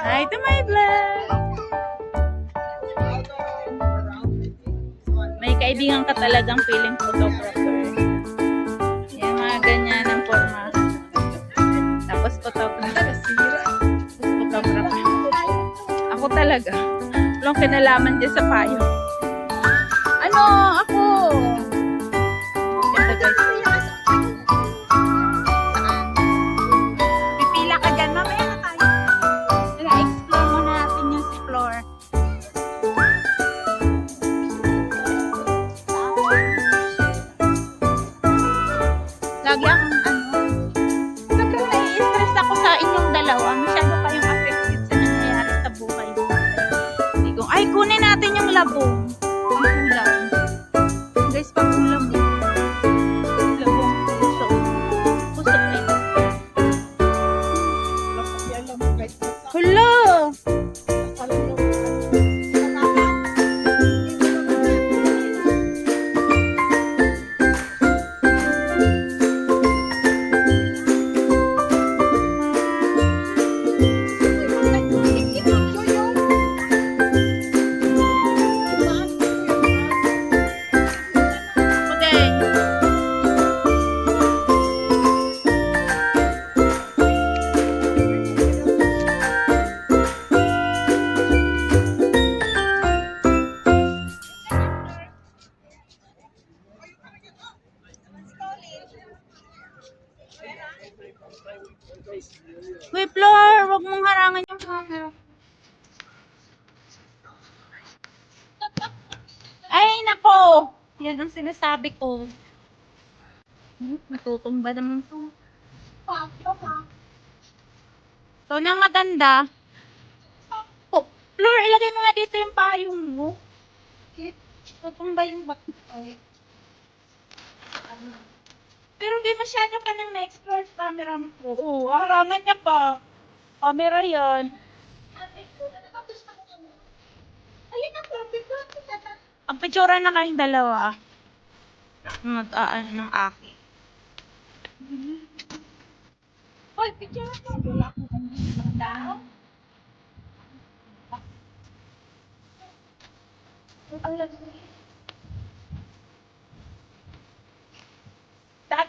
Hi to my vlog! May kaibigan ka talagang feeling photographer. Yung mga ganyan ang forma. Tapos photographer. Ako talaga. Walang kinalaman dyan sa payo. Ano? Ako! Ganda guys. Pipila ka dyan. Mamaya na tayo. Na-explore muna natin yung si floor. Lagi akong sobrang nai-stress ako sa inyong dalawa. Masyado kayong affected sa nangyayari sa buhay. Ay, kunin natin yung labong. Ang ulam. Guys, pag ulam din. Labong puso. Puso na ito. Hello! Uy, Flor, wag mong harangan yung camera. Ay, nako! Yan ang sinasabi ko. Matutumba naman to. So, nang maganda. Oh, Flor, ilagay mo nga dito yung payong mo. Tutumba yung bakit. Pero di masyado ka nang na-explore sa camera mo. Oo, harangan niya pa. Camera yan. Ang picture na kayong dalawa. Ng akin. Hoy, picture na. Wala ko kang tao. Tayo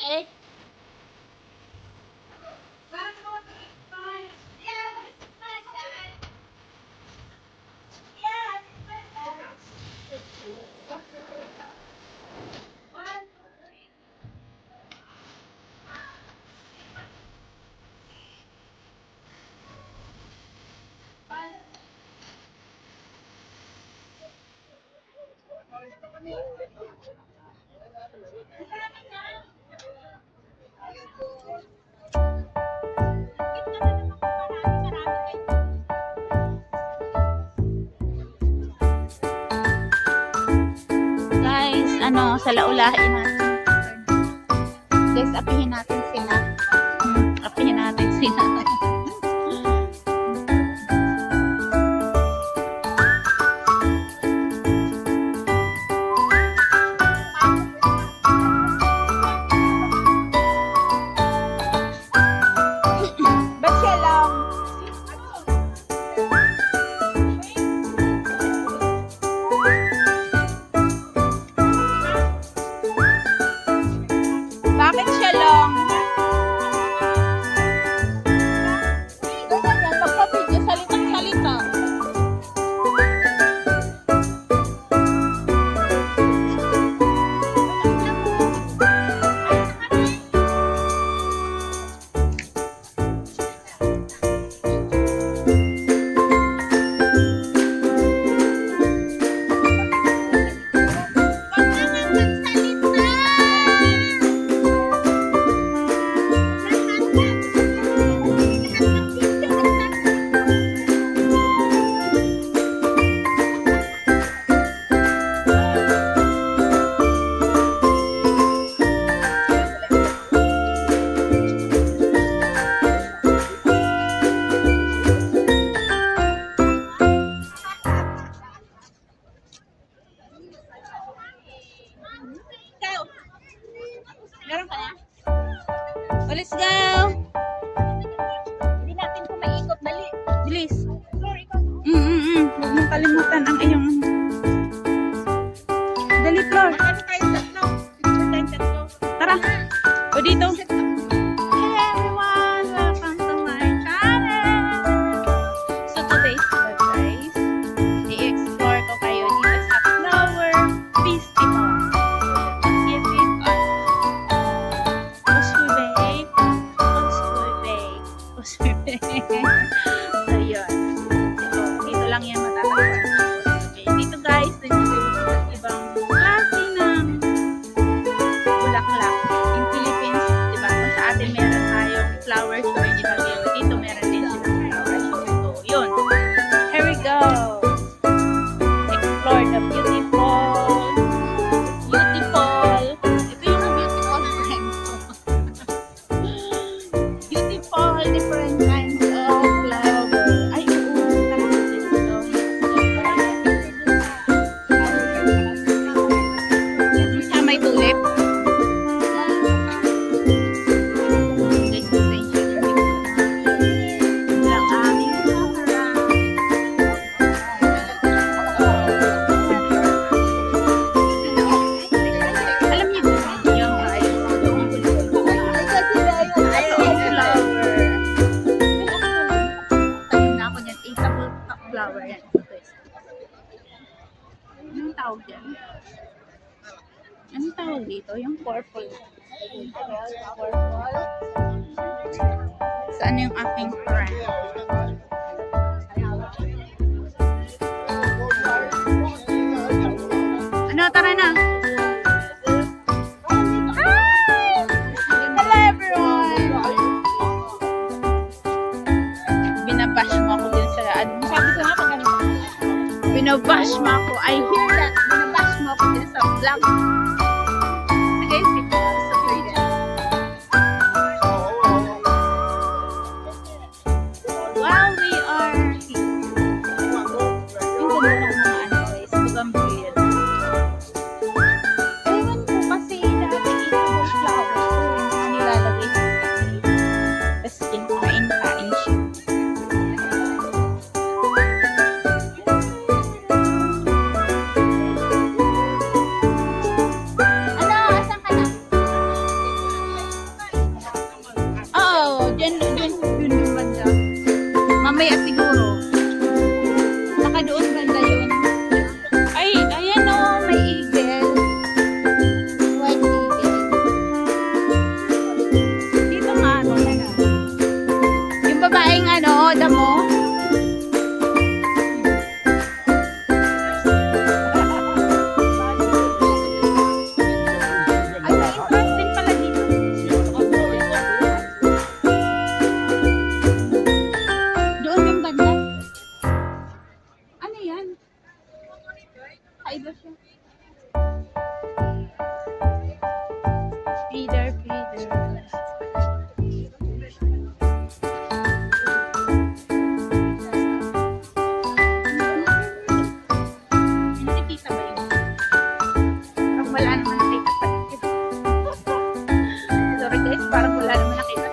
Guys, salaulahin natin. Guys, apihin natin sila. Apihin natin sila. Ba't siya lang? Bakit siya lang? Ganyan yan, pagka-video, salitang-salita. Meron ka na? Oh, let's go! Hindi natin ito maikot. Dali. Bilis. Huwag mong kalimutan ang iyong dali, Flor. Tara. O dito. Hey everyone! Welcome to my channel! So today's vlog, guys, i-explore ko kayo dito sa Flower Festival. So, yun. Dito lang yan matatagpuan. Okay. Dito, guys, yung ibang klase ng bulaklak. In Philippines, diba? Kung sa atin meron tayong flower show in Ibaguio. Dito meron din silang flower show. So, yun. Here we go. Explore the beautiful. Ito yung beautiful friend ko. Beautiful, different kinds of flower. Ay, oo. Tara, let's go. May tulip. Guys, pasensya na dito. Lang aming harap. Alam niyo ba yung guys? Flower. Tanim na ako dyan. Table flower yan. Anong tawag dyan? Anong tawag dito? Yung purple. Purple. Saan yung aking friend? Ano? Tara na! Hi! Hello everyone! Binabash mo ako din sa sabi ko nga pag binabash mo ako. I hear that. Binabash mo ako din sa vlog. Sige, sige. Sa Korea. While we are here. Yung ganda ng mga guys. Bougainvillea. Ewan ko kasi dati eatable flowers. Yung mga nilalagay sa kasi. Tapos kinakain-kain siya. Dyan yung banda. Mamaya siguro. Baka doon banda yun. Ay, ayan o, may eagle. White eagle. Dito nga, ano. Yung babaeng ano, damo. Ay, may interest din pala dito. Doon yung banda. Ano yan? Kaiba siya. Feeder, feeder. Nakikita ba yun? Parang wala naman nakita pa. Sorry guys, parang wala naman nakita.